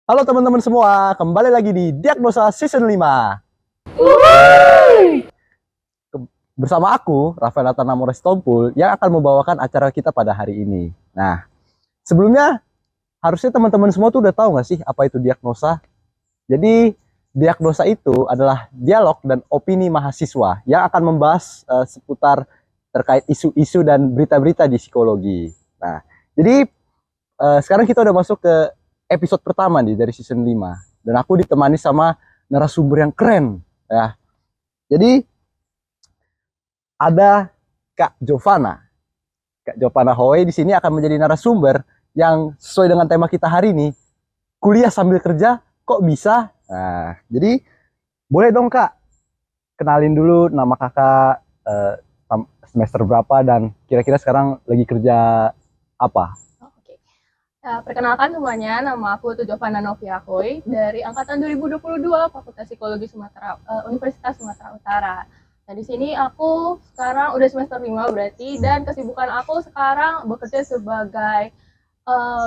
Halo teman-teman semua, kembali lagi di Diagnosa Season 5. Bersama aku, Rafael Atanamores Tompul, yang akan membawakan acara kita pada hari ini. Nah, sebelumnya, harusnya teman-teman semua tuh udah tahu nggak sih apa itu diagnosa? Jadi, diagnosa itu adalah dialog dan opini mahasiswa yang akan membahas seputar terkait isu-isu dan berita-berita di psikologi. Nah, jadi sekarang kita udah masuk ke episode pertama nih dari season 5. Dan aku ditemani sama narasumber yang keren ya. Jadi ada Kak Jovana. Kak Jovana Howe di sini akan menjadi narasumber yang sesuai dengan tema kita hari ini. Kuliah sambil kerja kok bisa? Nah, jadi boleh dong Kak kenalin dulu nama Kakak, semester berapa dan kira-kira sekarang lagi kerja apa? Oke. Perkenalkan semuanya, nama aku tuh Jovana Novia Hoy dari angkatan 2022 Fakultas Psikologi Universitas Sumatera Utara. Nah, di sini aku sekarang udah semester 5 berarti, dan kesibukan aku sekarang bekerja sebagai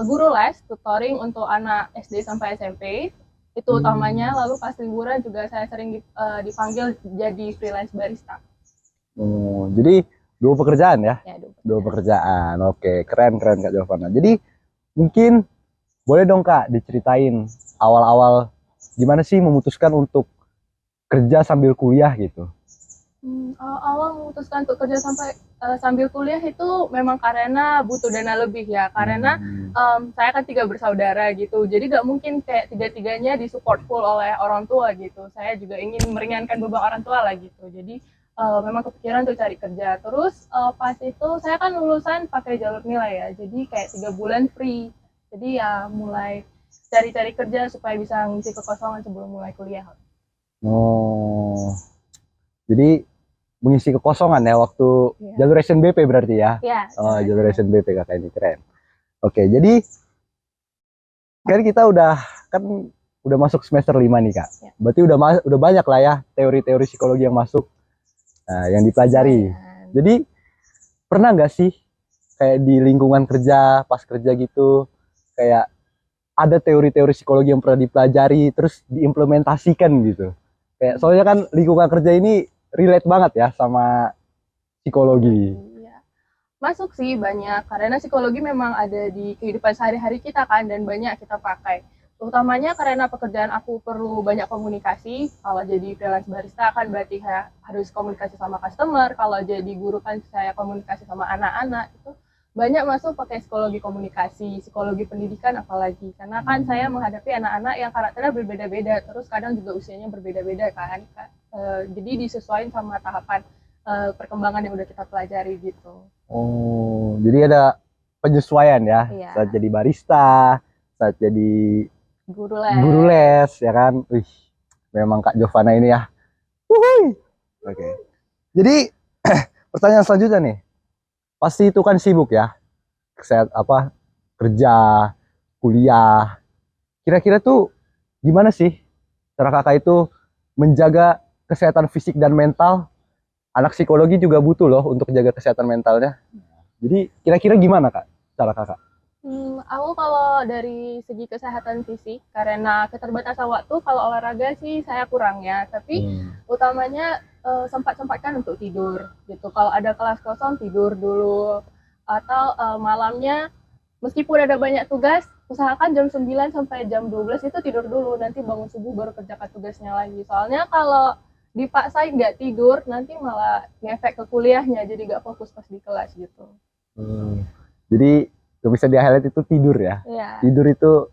guru les tutoring untuk anak SD sampai SMP. Itu utamanya, lalu pas liburan juga saya sering dipanggil jadi freelance barista. Oh, jadi dua pekerjaan ya? Ya, Dua pekerjaan. Oke, keren keren Kak Jovana. Jadi mungkin boleh dong Kak diceritain awal-awal gimana sih memutuskan untuk kerja sambil kuliah gitu. Awal memutuskan untuk kerja sambil kuliah itu memang karena butuh dana lebih ya, karena saya kan 3 bersaudara gitu, jadi nggak mungkin kayak tiga-tiganya disupport full oleh orang tua gitu. Saya juga ingin meringankan beban orang tua lah gitu, jadi memang kepikiran untuk cari kerja. Terus pas itu saya kan lulusan pakai jalur nilai ya, jadi kayak 3 bulan free, jadi ya mulai cari-cari kerja supaya bisa ngisi kekosongan sebelum mulai kuliah. Oh, jadi mengisi kekosongan ya waktu jalur SNBP berarti ya? Ya, Oh, jalur SNBP Kakak ini keren. Oke, jadi kan kita udah masuk semester 5 nih Kak. Ya. Berarti udah banyak lah ya teori-teori psikologi yang masuk, yang dipelajari. Jadi pernah nggak sih kayak di lingkungan kerja, pas kerja gitu, kayak ada teori-teori psikologi yang pernah dipelajari terus diimplementasikan gitu? Kayak soalnya kan lingkungan kerja ini relate banget ya sama psikologi. Iya. Masuk sih banyak, karena psikologi memang ada di kehidupan sehari-hari kita kan, dan banyak kita pakai. Utamanya karena pekerjaan aku perlu banyak komunikasi. Kalau jadi freelance barista kan berarti harus komunikasi sama customer. Kalau jadi guru kan saya komunikasi sama anak-anak. Itu banyak masuk pakai psikologi komunikasi, psikologi pendidikan apalagi. Karena kan saya menghadapi anak-anak yang karakternya berbeda-beda, terus kadang juga usianya berbeda-beda kan. Jadi disesuaikan sama tahapan perkembangan yang udah kita pelajari gitu. Oh, jadi ada penyesuaian ya, Iya. saat jadi barista, saat jadi Guru les ya kan. Wih, memang Kak Jovana ini ya. Wuhui. Oke. Jadi pertanyaan selanjutnya nih. Pasti itu kan sibuk ya. Kerja, kuliah. Kira-kira tuh gimana sih cara Kakak itu menjaga kesehatan fisik dan mental? Anak psikologi juga butuh loh untuk jaga kesehatan mentalnya. Jadi kira-kira gimana Kak cara Kakak? Aku kalau dari segi kesehatan fisik, karena keterbatasan waktu, kalau olahraga sih saya kurang ya. Tapi utamanya sempat-sempatkan untuk tidur gitu. Kalau ada kelas kosong tidur dulu, atau malamnya meskipun ada banyak tugas, usahakan jam 9 sampai jam 12 itu tidur dulu, nanti bangun subuh baru kerjakan tugasnya lagi. Soalnya kalau dipaksain nggak tidur, nanti malah ngefek ke kuliahnya, jadi nggak fokus pas di kelas gitu. Jadi gak bisa di highlight itu tidur ya. Ya. Tidur itu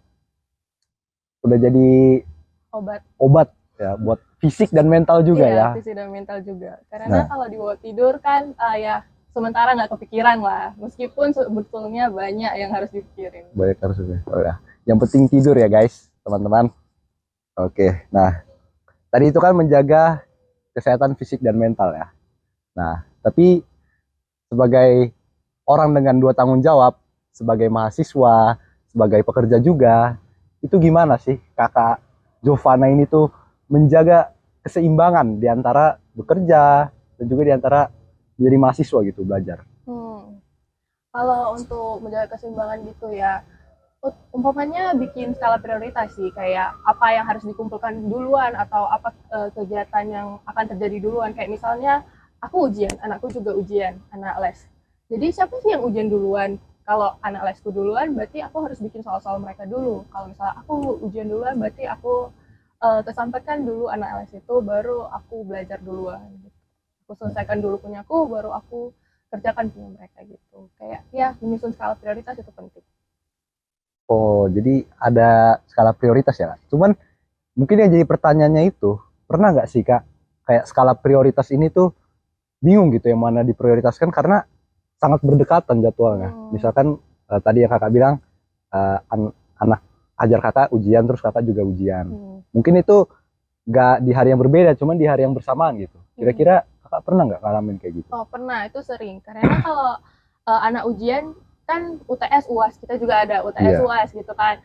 udah jadi obat ya buat fisik dan mental juga ya. Fisik dan mental juga. Karena kalau dibawa tidur kan ya sementara nggak kepikiran lah. Meskipun sebetulnya banyak yang harus dipikirin. Banyak harus oh ya. Yang penting tidur ya guys, teman-teman. Oke, nah tadi itu kan menjaga kesehatan fisik dan mental ya. Nah, tapi sebagai orang dengan dua tanggung jawab, sebagai mahasiswa, sebagai pekerja juga, itu gimana sih Kakak Jovana ini tuh menjaga keseimbangan di antara bekerja dan juga di antara menjadi mahasiswa gitu belajar? Kalau untuk menjaga keseimbangan gitu ya, Umpamanya bikin skala prioritas sih, kayak apa yang harus dikumpulkan duluan atau apa kegiatan yang akan terjadi duluan. Kayak misalnya aku ujian, anakku juga ujian, anak les. Jadi siapa sih yang ujian duluan? Kalau anak lesku duluan, berarti aku harus bikin soal-soal mereka dulu. Kalau misalnya aku ujian duluan, berarti aku kesampaikan dulu anak les itu, baru aku belajar duluan. Aku selesaikan dulu punya aku, baru aku kerjakan punya mereka gitu. Kayak ya menyusun skala prioritas itu penting. Oh, jadi ada skala prioritas ya, Kak. Cuman mungkin yang jadi pertanyaannya itu, pernah nggak sih Kak, kayak skala prioritas ini tuh bingung gitu yang mana diprioritaskan karena sangat berdekatan jadwalnya. Misalkan tadi yang Kakak bilang anak ajar Kakak ujian terus Kakak juga ujian. Mungkin itu nggak di hari yang berbeda, cuman di hari yang bersamaan gitu. Kira-kira Kakak pernah nggak ngalamin kayak gitu? Oh, pernah, itu sering. Karena kalau anak ujian kan UTS UAS, kita juga ada UTS Iya. UAS gitu kan.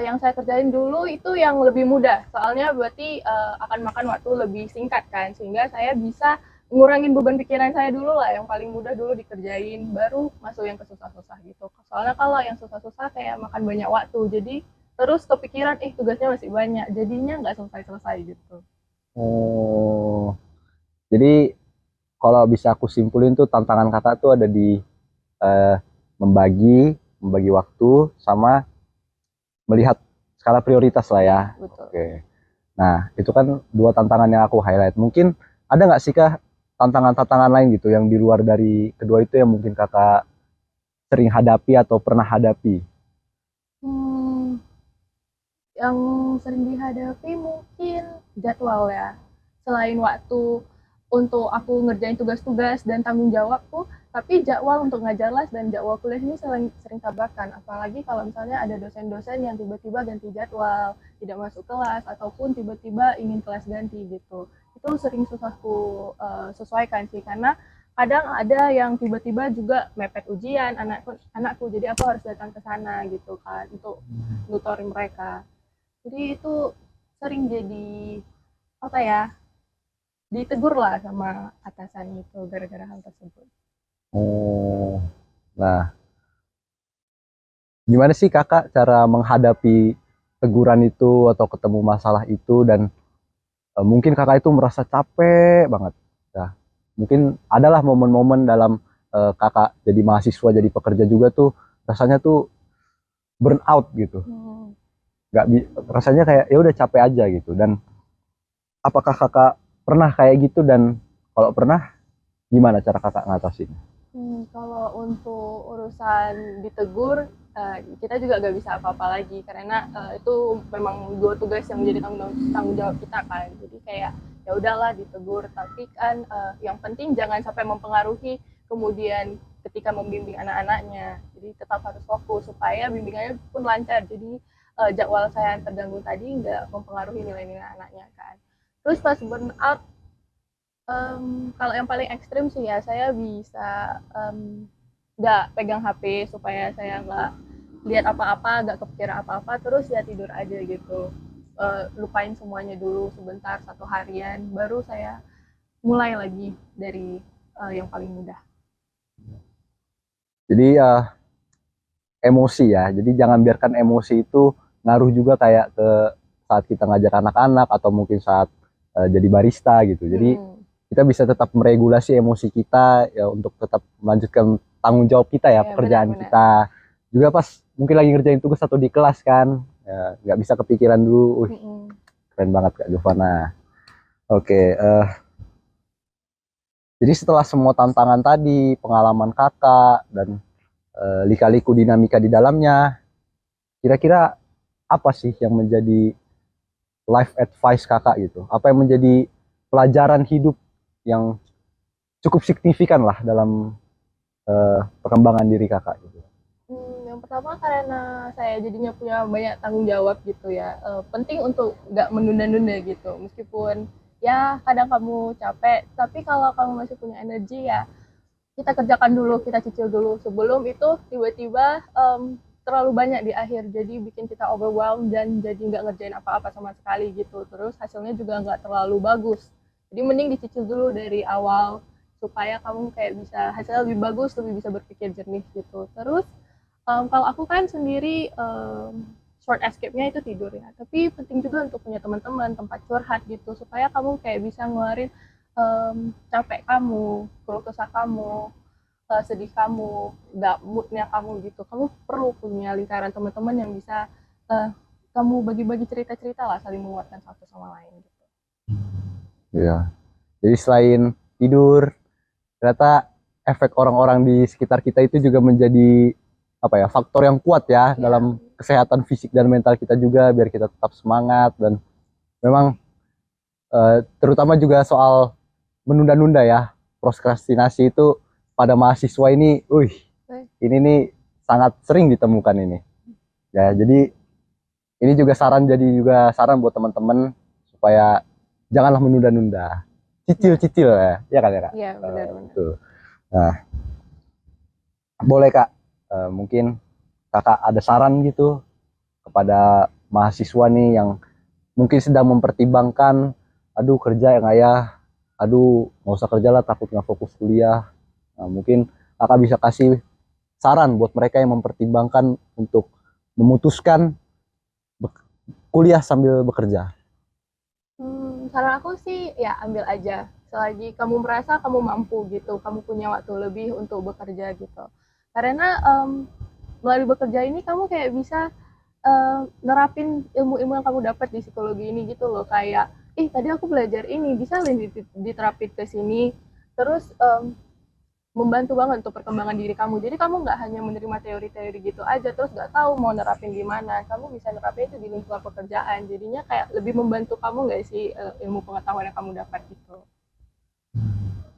Yang saya kerjain dulu itu yang lebih mudah, soalnya berarti akan makan waktu lebih singkat kan, sehingga saya bisa ngurangin beban pikiran saya dulu lah, yang paling mudah dulu dikerjain, baru masuk yang ke susah-susah gitu. Soalnya kalau yang susah-susah kayak makan banyak waktu, jadi terus kepikiran, tugasnya masih banyak, jadinya nggak selesai-selesai gitu. Oh, jadi kalau bisa aku simpulin tuh tantangan Kakak tuh ada di eh, membagi membagi waktu sama melihat skala prioritas lah ya. Betul. Oke. Nah, itu kan dua tantangan yang aku highlight. Mungkin ada nggak sih Kak tantangan-tantangan lain gitu yang di luar dari kedua itu yang mungkin Kakak sering hadapi atau pernah hadapi? Hmm, yang sering dihadapi mungkin jadwal ya. Selain waktu untuk aku ngerjain tugas-tugas dan tanggung jawabku, tapi jadwal untuk ngajar les dan jadwal kuliah ini sering tabrakan. Apalagi kalau misalnya ada dosen-dosen yang tiba-tiba ganti jadwal, tidak masuk kelas, ataupun tiba-tiba ingin kelas ganti gitu. Itu sering susahku sesuaikan sih, karena kadang ada yang tiba-tiba juga mepet ujian anakku, jadi aku harus datang ke sana gitu kan untuk nutorin mereka. Jadi itu sering jadi apa ya, ditegur lah sama atasan itu gara-gara hal tersebut. Oh, nah gimana sih Kakak cara menghadapi teguran itu atau ketemu masalah itu dan mungkin Kakak itu merasa capek banget. Ya, mungkin adalah momen-momen dalam Kakak jadi mahasiswa, jadi pekerja juga tuh rasanya tuh burn out gitu. Nggak rasanya kayak ya udah capek aja gitu. Dan apakah Kakak pernah kayak gitu dan kalau pernah gimana cara Kakak ngatasin? Kalau untuk urusan ditegur, kita juga nggak bisa apa-apa lagi karena itu memang dua tugas yang menjadi tanggung jawab kita kan. Jadi kayak ya udahlah ditegur, tapi kan yang penting jangan sampai mempengaruhi kemudian ketika membimbing anak-anaknya. Jadi tetap harus fokus supaya bimbingannya pun lancar. Jadi jadwal saya yang terganggu tadi nggak mempengaruhi nilai-nilai anaknya kan. Terus pas burnout, kalau yang paling ekstrim sih ya saya bisa nggak pegang HP supaya saya nggak lihat apa-apa, nggak kepikiran apa-apa, terus ya tidur aja gitu. Lupain semuanya dulu sebentar, satu harian, baru saya mulai lagi dari yang paling mudah. Jadi emosi ya. Jadi jangan biarkan emosi itu ngaruh juga kayak ke saat kita ngajar anak-anak atau mungkin saat jadi barista gitu. Jadi kita bisa tetap meregulasi emosi kita ya untuk tetap melanjutkan tanggung jawab kita ya, pekerjaan benar-benar. kita. Juga pas mungkin lagi ngerjain tugas atau di kelas kan, ya, nggak bisa kepikiran dulu. Keren banget Kak Giovanna. Oke, jadi setelah semua tantangan tadi, pengalaman kakak dan lika-liku dinamika di dalamnya, kira-kira apa sih yang menjadi life advice kakak gitu? Apa yang menjadi pelajaran hidup yang cukup signifikan lah dalam perkembangan diri kakak gitu? Yang pertama karena saya jadinya punya banyak tanggung jawab gitu ya. Penting untuk nggak menunda-nunda gitu. Meskipun ya kadang kamu capek, tapi kalau kamu masih punya energi ya kita kerjakan dulu, kita cicil dulu sebelum itu tiba-tiba terlalu banyak di akhir, jadi bikin kita overwhelmed dan jadi nggak ngerjain apa-apa sama sekali gitu. Terus hasilnya juga nggak terlalu bagus. Jadi mending dicicil dulu dari awal supaya kamu kayak bisa hasilnya lebih bagus, lebih bisa berpikir jernih gitu. Terus Kalau aku kan sendiri short escape-nya itu tidur ya. Tapi penting juga untuk punya teman-teman, tempat curhat gitu supaya kamu kayak bisa ngeluarin capek kamu, keluh kesah kamu, sedih kamu, moodnya kamu gitu. Kamu perlu punya lingkaran teman-teman yang bisa eh, kamu bagi-bagi cerita-cerita lah, saling menguatkan satu sama lain gitu. Iya. Jadi selain tidur, ternyata efek orang-orang di sekitar kita itu juga menjadi apa ya, faktor yang kuat ya Iya, dalam kesehatan fisik dan mental kita juga, biar kita tetap semangat. Dan memang terutama juga soal menunda-nunda ya, prokrastinasi itu pada mahasiswa ini, ini nih sangat sering ditemukan ini. Ya, jadi ini juga saran buat teman-teman supaya janganlah menunda-nunda. Cicil-cicil ya kan ya Kak? iya benar-benar. Betul. Nah, boleh Kak, mungkin Kakak ada saran gitu kepada mahasiswa nih yang mungkin sedang mempertimbangkan, aduh kerja yang ayah, aduh nggak usah kerja lah takut nggak fokus kuliah. Nah, mungkin Kakak bisa kasih saran buat mereka yang mempertimbangkan untuk memutuskan kuliah sambil bekerja. Saran aku sih ya ambil aja. Selagi kamu merasa kamu mampu gitu, kamu punya waktu lebih untuk bekerja gitu. Karena melalui bekerja ini kamu kayak bisa nerapin ilmu-ilmu yang kamu dapat di psikologi ini gitu loh. Kayak, ih tadi aku belajar ini, bisa diterapin ke sini. Terus membantu banget untuk perkembangan diri kamu. Jadi kamu nggak hanya menerima teori-teori gitu aja, terus nggak tahu mau nerapin di mana. Kamu bisa nerapin itu di lingkungan pekerjaan. Jadinya kayak lebih membantu kamu nggak sih ilmu pengetahuan yang kamu dapat gitu.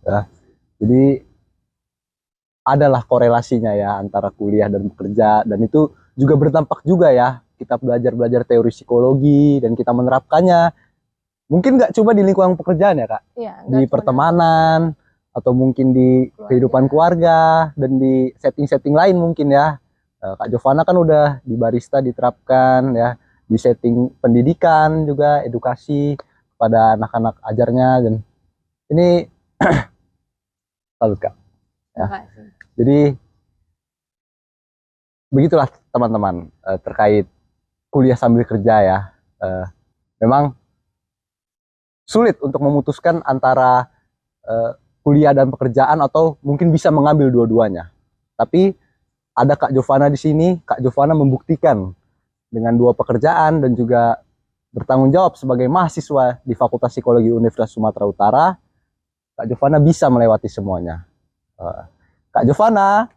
Ya, jadi adalah korelasinya ya antara kuliah dan bekerja, dan itu juga berdampak juga ya, kita belajar teori psikologi dan kita menerapkannya mungkin nggak cuma di lingkungan pekerjaan ya Kak, Iya, di pertemanan atau mungkin di kehidupan keluarga dan di setting-setting lain mungkin ya. Kak Jovana kan udah di barista diterapkan ya, di setting pendidikan juga, edukasi kepada anak-anak ajarnya, dan ini salut Kak ya. Jadi begitulah teman-teman, terkait kuliah sambil kerja ya. Memang sulit untuk memutuskan antara kuliah dan pekerjaan, atau mungkin bisa mengambil dua-duanya. Tapi ada Kak Jovana di sini. Kak Jovana membuktikan dengan dua pekerjaan dan juga bertanggung jawab sebagai mahasiswa di Fakultas Psikologi Universitas Sumatera Utara. Kak Jovana bisa melewati semuanya. Kak Jovana,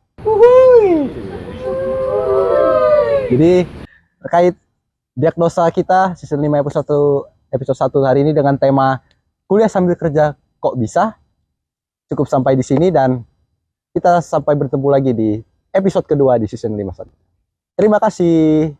jadi terkait diagnosa kita season 5 episode 1 hari ini dengan tema kuliah sambil kerja kok bisa, cukup sampai di sini, dan kita sampai bertemu lagi di episode kedua di season 5. Terima kasih.